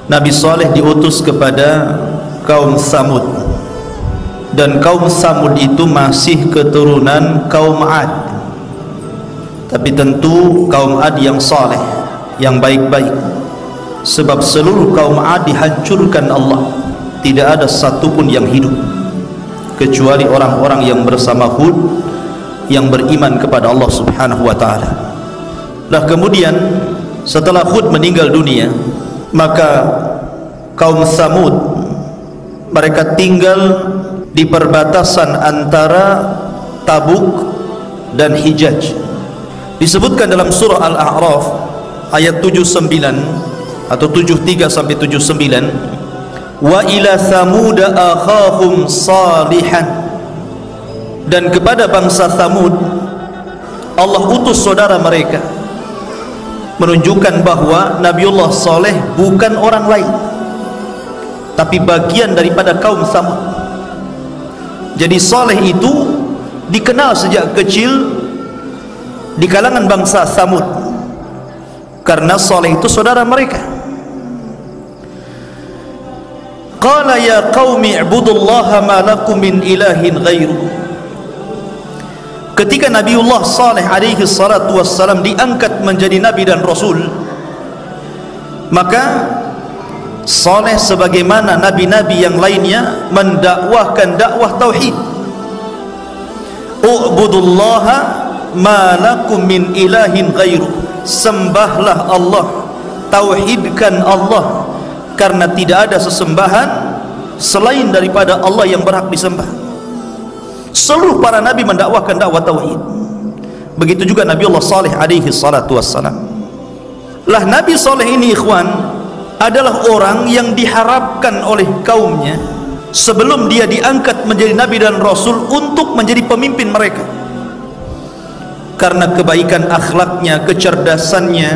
Nabi Saleh diutus kepada kaum Samud, dan kaum Samud itu masih keturunan kaum Ad, tapi tentu kaum Ad yang saleh, yang baik-baik, sebab seluruh kaum Ad dihancurkan Allah, tidak ada satupun yang hidup kecuali orang-orang yang bersama Hud yang beriman kepada Allah Subhanahu wa ta'ala. Nah, kemudian setelah Hud meninggal dunia, maka kaum Samud mereka tinggal di perbatasan antara Tabuk dan Hijaz. Disebutkan dalam surah Al-A'raf ayat 79 atau 73 sampai 79, wa ila Thamud akhahum salihan, dan kepada bangsa Thamud Allah utus saudara mereka, menunjukkan bahwa Nabiullah Saleh bukan orang lain tapi bagian daripada kaum Thamud. Jadi Saleh itu dikenal sejak kecil di kalangan bangsa Thamud karena Saleh itu saudara mereka. Qala ya qaumi ibudullaha ma lakum min ilahin ghairuh. Ketika Nabiullah Saleh alaihi salatu wassalam diangkat menjadi nabi dan rasul, maka Saleh sebagaimana nabi-nabi yang lainnya mendakwahkan dakwah tauhid. U'budullaha ma lakum min ilahin ghairuh. Sembahlah Allah, tauhidkan Allah, karena tidak ada sesembahan selain daripada Allah yang berhak disembah. Seluruh para nabi mendakwahkan dakwah tauhid. Begitu juga Nabiullah Saleh alaihi salatu wassalam. Lah Nabi Saleh ini ikhwan adalah orang yang diharapkan oleh kaumnya sebelum dia diangkat menjadi nabi dan rasul untuk menjadi pemimpin mereka, karena kebaikan akhlaknya, kecerdasannya,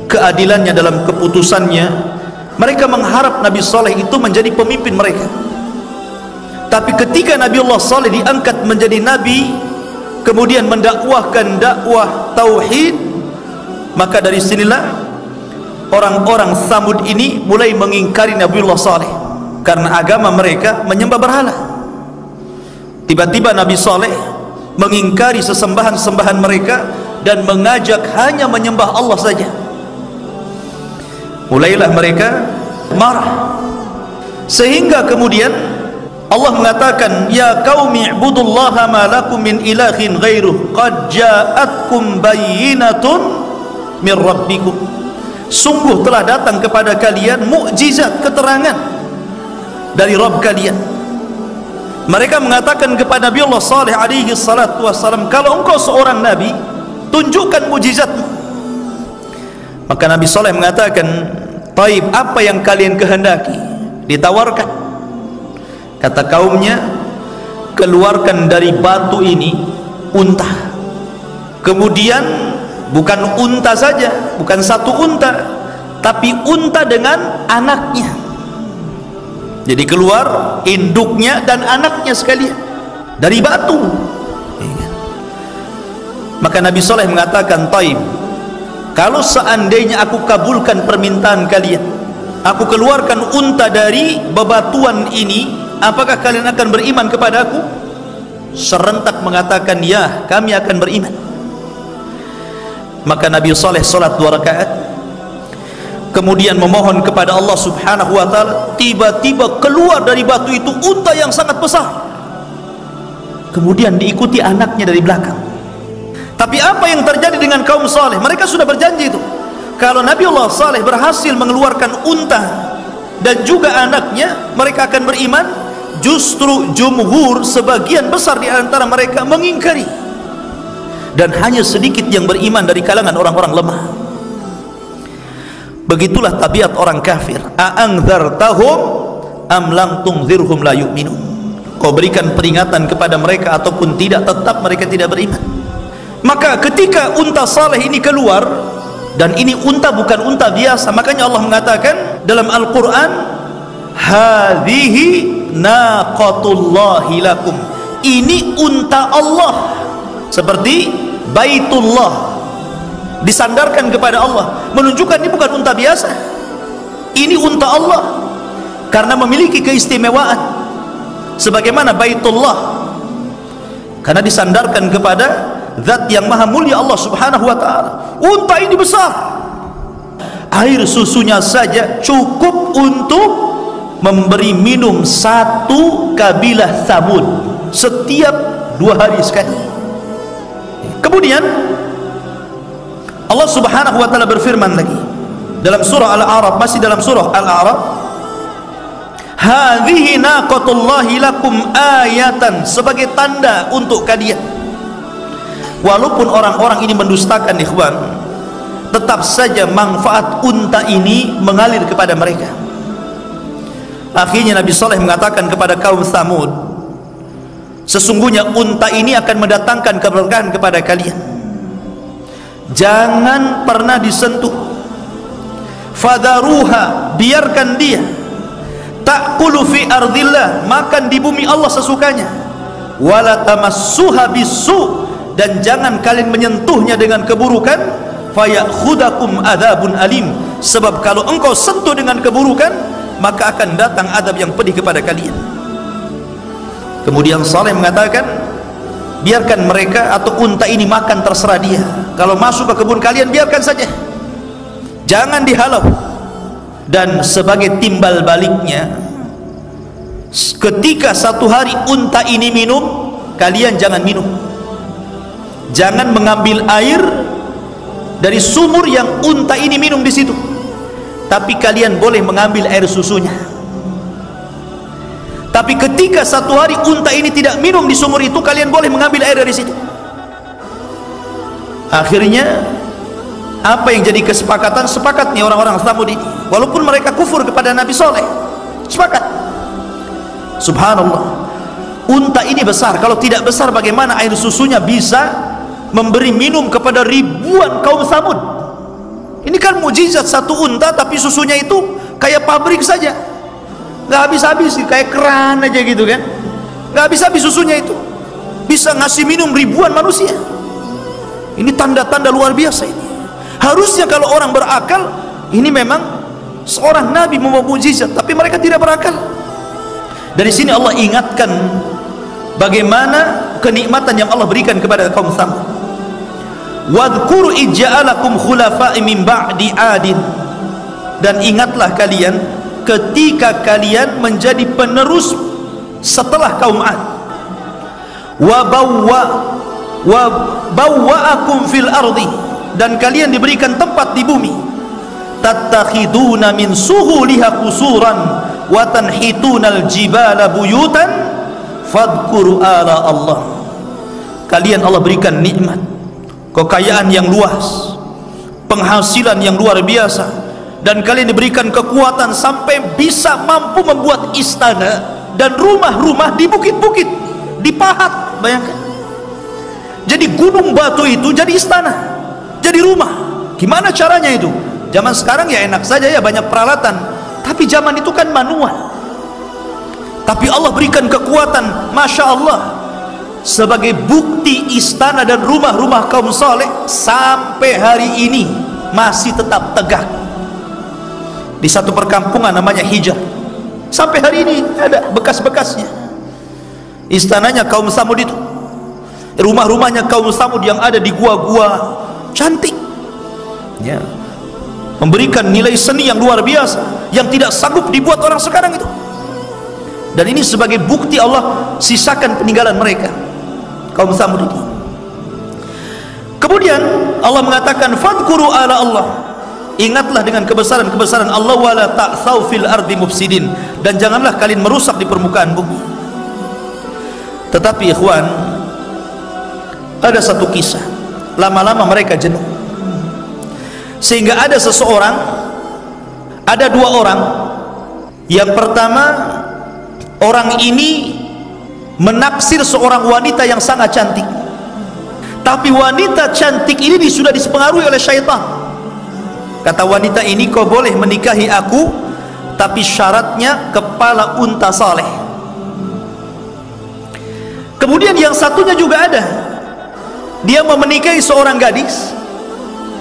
keadilannya dalam keputusannya. Mereka mengharap Nabi Saleh itu menjadi pemimpin mereka. Tapi ketika Nabiullah Saleh diangkat menjadi nabi, kemudian mendakwahkan dakwah tauhid, maka dari sinilah orang-orang Samud ini mulai mengingkari Nabiullah Saleh karena agama mereka menyembah berhala. Tiba-tiba Nabi Saleh mengingkari sesembahan-sembahan mereka dan mengajak hanya menyembah Allah saja. Mulailah mereka marah, sehingga kemudian Allah mengatakan, ya qaumi ibudullaha ma lakum min ilahin ghairuh qad ja'atkum bayyinatun min rabbikum. Sungguh telah datang kepada kalian mukjizat, keterangan dari Rabb kalian. Mereka mengatakan kepada Nabiullah Saleh alaihi salatu wassalam, kalau engkau seorang nabi, tunjukkan mukjizatmu. Maka Nabi Saleh mengatakan, taib, apa yang kalian kehendaki? Ditawarkan. Kata kaumnya, keluarkan dari batu ini unta. Kemudian bukan unta saja, bukan satu unta, tapi unta dengan anaknya. Jadi keluar induknya dan anaknya sekalian dari batu. Maka Nabi Saleh mengatakan, taib, kalau seandainya aku kabulkan permintaan kalian, aku keluarkan unta dari bebatuan ini, apakah kalian akan beriman kepada aku? Serentak mengatakan, ya, kami akan beriman. Maka Nabi Saleh salat 2 rakaat, kemudian memohon kepada Allah Subhanahu wa ta'ala. Tiba-tiba keluar dari batu itu unta yang sangat besar, kemudian diikuti anaknya dari belakang. Tapi apa yang terjadi dengan kaum Saleh? Mereka sudah berjanji itu, kalau Nabiullah Saleh berhasil mengeluarkan unta dan juga anaknya, mereka akan beriman. Justru jumhur, sebagian besar di antara mereka mengingkari, dan hanya sedikit yang beriman dari kalangan orang-orang lemah. Begitulah tabiat orang kafir. A'angzartahum am lam tunzirhum la yu'minun. Kau berikan peringatan kepada mereka ataupun tidak, tetap mereka tidak beriman. Maka ketika unta Saleh ini keluar, dan ini unta bukan unta biasa, makanya Allah mengatakan dalam Al-Quran, hadhihi naqatullahi lakum, ini unta Allah, seperti Baitullah, disandarkan kepada Allah, menunjukkan ini bukan unta biasa. Ini unta Allah karena memiliki keistimewaan sebagaimana Baitullah, karena disandarkan kepada zat yang maha mulia Allah subhanahu wa ta'ala. Unta ini besar, air susunya saja cukup untuk memberi minum satu kabilah Tsamud setiap 2 hari sekali. Kemudian Allah subhanahu wa ta'ala berfirman lagi dalam surah Al-A'raf, masih dalam surah Al-A'raf, hadhihi naqatullahi lakum ayatan, sebagai tanda untuk kalian. Walaupun orang-orang ini mendustakan ikhwan, tetap saja manfaat unta ini mengalir kepada mereka. Akhirnya Nabi Saleh mengatakan kepada kaum Tsamud, sesungguhnya unta ini akan mendatangkan keberkahan kepada kalian, jangan pernah disentuh. Fadaruha, biarkan dia ta'kulu fi ardillah, makan di bumi Allah sesukanya. Wala tamassuha bisu, dan jangan kalian menyentuhnya dengan keburukan. Fayakhudakum adzabun alim, sebab kalau engkau sentuh dengan keburukan maka akan datang adab yang pedih kepada kalian. Kemudian Saleh mengatakan, biarkan mereka atau unta ini makan, terserah dia. Kalau masuk ke kebun kalian biarkan saja, jangan dihalau. Dan sebagai timbal baliknya, ketika satu hari unta ini minum, kalian jangan minum. Jangan mengambil air dari sumur yang unta ini minum di situ, tapi kalian boleh mengambil air susunya. Tapi ketika satu hari unta ini tidak minum di sumur itu, kalian boleh mengambil air dari situ. Akhirnya apa yang jadi kesepakatan? Sepakatnya orang-orang Tsamud ini, walaupun mereka kufur kepada Nabi Saleh, sepakat. Subhanallah, unta ini besar. Kalau tidak besar, bagaimana air susunya bisa memberi minum kepada ribuan kaum Tsamud? Ini kan mujizat satu unta, tapi susunya itu kayak pabrik saja, nggak habis-habis, kayak keran aja gitu kan, nggak habis-habis susunya itu, bisa ngasih minum ribuan manusia. Ini tanda-tanda luar biasa ini. Harusnya kalau orang berakal, ini memang seorang nabi membawa mujizat, tapi mereka tidak berakal. Dari sini Allah ingatkan bagaimana kenikmatan yang Allah berikan kepada kaum Tsamud. Wadhkuru ij'alakum khulafa'i min ba'di 'adin, dan ingatlah kalian ketika kalian menjadi penerus setelah kaum 'Ad. Wa bawwa'akum fil ardi, dan kalian diberikan tempat di bumi. Tattakhiduna min suhuliha qusuran wa tanhitunal jibala buyutan fadhkuru ala Allah. Kalian Allah berikan nikmat, kekayaan yang luas, penghasilan yang luar biasa, dan kalian diberikan kekuatan sampai bisa mampu membuat istana dan rumah-rumah di bukit-bukit, di pahat. Bayangkan, jadi gunung batu itu jadi istana, jadi rumah. Gimana caranya itu? Zaman sekarang ya enak saja ya, banyak peralatan, tapi zaman itu kan manual. Tapi Allah berikan kekuatan, Masya Allah, sebagai bukti istana dan rumah-rumah kaum saleh sampai hari ini masih tetap tegak. Di satu perkampungan namanya Hijr, sampai hari ini ada bekas-bekasnya. Istananya kaum Tsamud itu, rumah-rumahnya kaum Tsamud yang ada di gua-gua cantik ya, memberikan nilai seni yang luar biasa yang tidak sanggup dibuat orang sekarang itu. Dan ini sebagai bukti Allah sisakan peninggalan mereka kaum Tsamud ini. Kemudian Allah mengatakan fadhkuru ala Allah, ingatlah dengan kebesaran-kebesaran Allah, wala ta'tsaw fil ardi mufsidin, dan janganlah kalian merusak di permukaan bumi. Tetapi ikhwan, ada satu kisah, lama-lama mereka jenuh, sehingga ada seseorang, ada dua orang. Yang pertama, orang ini menaksir seorang wanita yang sangat cantik, tapi wanita cantik ini sudah dipengaruhi oleh syaitan. Kata wanita ini, kau boleh menikahi aku, tapi syaratnya kepala unta saleh. Kemudian yang satunya juga ada, dia mau menikahi seorang gadis,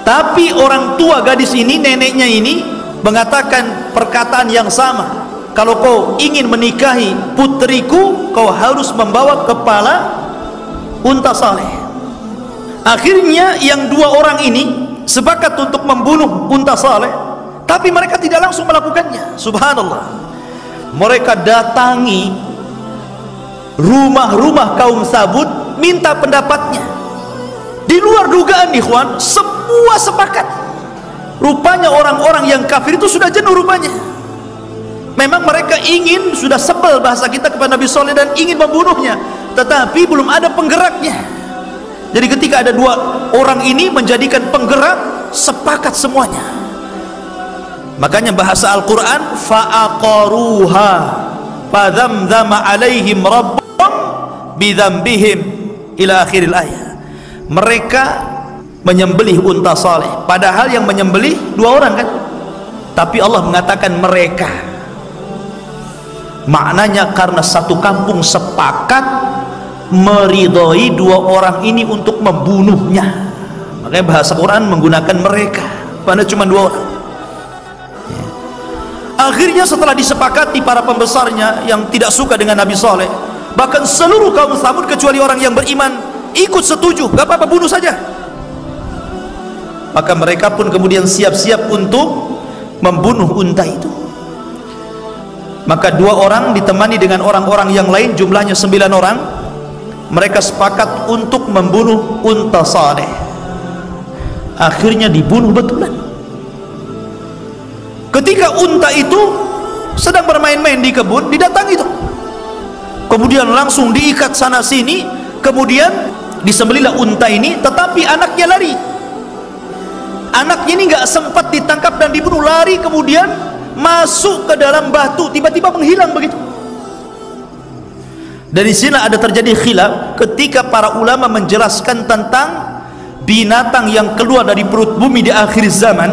tapi orang tua gadis ini, neneknya ini mengatakan perkataan yang sama, kalau kau ingin menikahi putriku, kau harus membawa kepala unta saleh. Akhirnya yang dua orang ini sepakat untuk membunuh unta saleh, tapi mereka tidak langsung melakukannya. Subhanallah, mereka datangi rumah-rumah kaum Tsamud, minta pendapatnya. Di luar dugaan, ikhwan, semua sepakat. Rupanya orang-orang yang kafir itu sudah jenuh rupanya. Memang mereka ingin, sudah sebel bahasa kita, kepada Nabi Saleh dan ingin membunuhnya, tetapi belum ada penggeraknya. Jadi ketika ada dua orang ini menjadikan penggerak, sepakat semuanya. Makanya bahasa Al-Quran, fa'aqaruha fadzamzama alaihim rabbuhum bidzambihim ila akhiril ayat. Mereka menyembelih unta saleh, padahal yang menyembelih dua orang kan, tapi Allah mengatakan mereka. Maknanya karena satu kampung sepakat meridhoi dua orang ini untuk membunuhnya, makanya bahasa Quran menggunakan mereka, padahal cuma dua orang. Akhirnya setelah disepakati para pembesarnya yang tidak suka dengan Nabi Saleh, bahkan seluruh kaum Tsamud kecuali orang yang beriman ikut setuju, gak apa-apa, bunuh saja. Maka mereka pun kemudian siap-siap untuk membunuh unta itu. Maka dua orang ditemani dengan orang-orang yang lain, jumlahnya 9 orang. Mereka sepakat untuk membunuh unta saleh. Akhirnya dibunuh betulan. Ketika unta itu sedang bermain-main di kebun, didatangi itu, kemudian langsung diikat sana sini, kemudian disembelihlah unta ini, tetapi anaknya lari. Anaknya ini nggak sempat ditangkap dan dibunuh, lari kemudian masuk ke dalam batu, tiba-tiba menghilang begitu. Dari sini ada terjadi khilaf ketika para ulama menjelaskan tentang binatang yang keluar dari perut bumi di akhir zaman,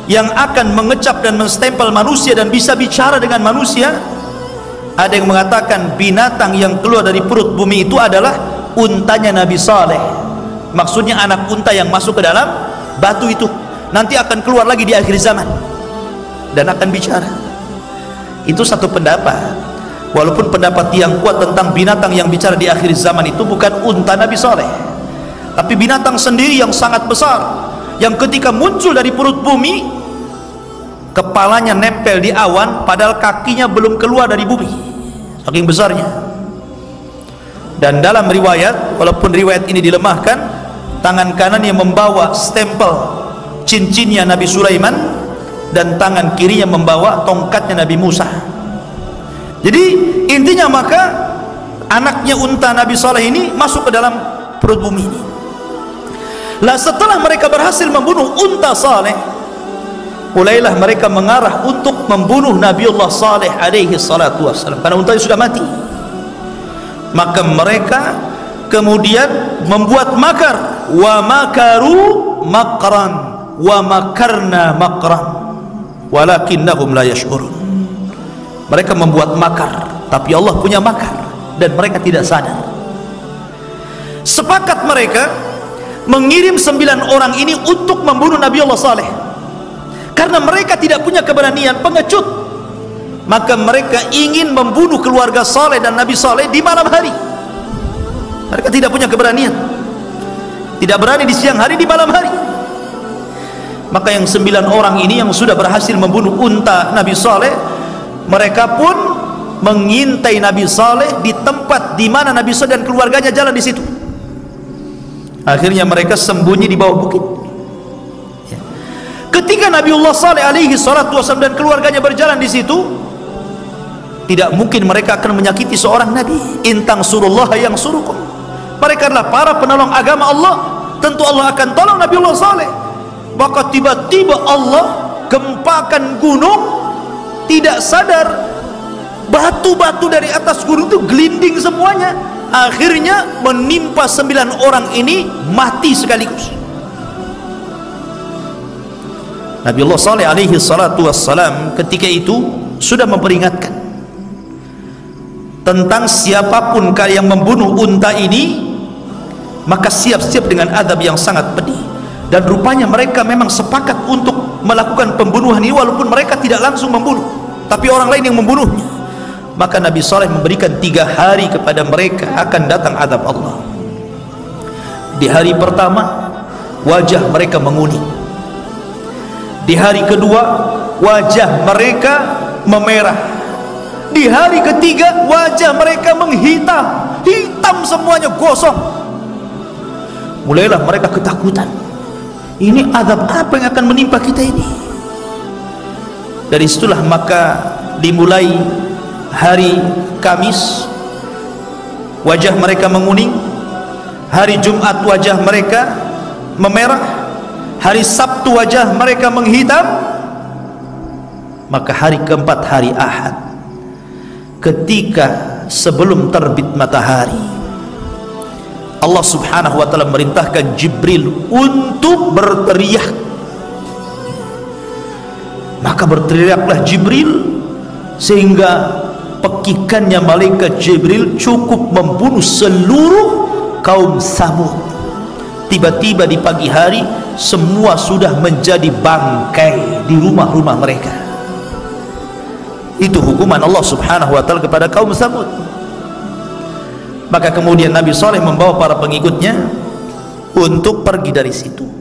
yang akan mengecap dan menstempel manusia dan bisa bicara dengan manusia. Ada yang mengatakan binatang yang keluar dari perut bumi itu adalah untanya Nabi Saleh. Maksudnya anak unta yang masuk ke dalam batu itu nanti akan keluar lagi di akhir zaman dan akan bicara. Itu satu pendapat. Walaupun pendapat yang kuat tentang binatang yang bicara di akhir zaman itu bukan unta Nabi Saleh, tapi binatang sendiri yang sangat besar, yang ketika muncul dari perut bumi, kepalanya nempel di awan padahal kakinya belum keluar dari bumi, saking besarnya. Dan dalam riwayat, walaupun riwayat ini dilemahkan, tangan kanan yang membawa stempel cincinnya Nabi Sulaiman dan tangan kirinya membawa tongkatnya Nabi Musa. Jadi intinya maka anaknya unta Nabi Saleh ini masuk ke dalam perut bumi ini. Lah setelah mereka berhasil membunuh unta Saleh, mulailah mereka mengarah untuk membunuh Nabiullah Saleh alaihi salatu wassalam, karena untanya sudah mati. Maka mereka kemudian membuat makar, wa makaru makran wa makarna makran walakinnahum la yash'urun. Mereka membuat makar, tapi Allah punya makar dan mereka tidak sadar. Sepakat mereka mengirim 9 orang ini untuk membunuh Nabiullah Saleh, karena mereka tidak punya keberanian, pengecut. Maka mereka ingin membunuh keluarga Saleh dan Nabi Saleh di malam hari. Mereka tidak punya keberanian, tidak berani di siang hari, di malam hari. Maka yang 9 orang ini yang sudah berhasil membunuh unta Nabi Saleh, mereka pun mengintai Nabi Saleh di tempat di mana Nabi Saleh dan keluarganya jalan di situ. Akhirnya mereka sembunyi di bawah bukit. Ketika Nabiullah Saleh alaihi salatu wasallam dan keluarganya berjalan di situ, tidak mungkin mereka akan menyakiti seorang nabi. Intang surullah yang surukum. Mereka adalah para penolong agama Allah, tentu Allah akan tolong Nabiullah Saleh. Maka tiba-tiba Allah gempakan gunung, tidak sadar batu-batu dari atas gunung itu gelinding semuanya. Akhirnya menimpa 9 orang ini, mati sekaligus. Nabiullah Saleh alaihi salatu wassalam ketika itu sudah memperingatkan tentang siapapun yang membunuh unta ini, maka siap-siap dengan adab yang sangat pedih. dan rupanya mereka memang sepakat untuk melakukan pembunuhan ini, walaupun mereka tidak langsung membunuh tapi orang lain yang membunuhnya. Maka Nabi Saleh memberikan 3 hari kepada mereka akan datang azab Allah. Di hari pertama wajah mereka menguning, di hari kedua wajah mereka memerah, di hari ketiga wajah mereka menghitam, hitam semuanya, gosong. Mulailah mereka ketakutan, ini azab apa yang akan menimpa kita ini? Dari situlah maka dimulai hari Kamis wajah mereka menguning, hari Jumat wajah mereka memerah, hari Sabtu wajah mereka menghitam. Maka hari keempat, hari Ahad, ketika sebelum terbit matahari, Allah subhanahu wa ta'ala merintahkan Jibril untuk berteriak. Maka berteriaklah Jibril sehingga pekikannya malaikat Jibril cukup membunuh seluruh kaum Samud. Tiba-tiba di pagi hari semua sudah menjadi bangkai di rumah-rumah mereka. Itu hukuman Allah subhanahu wa ta'ala kepada kaum Samud. Maka kemudian Nabi Saleh membawa para pengikutnya untuk pergi dari situ.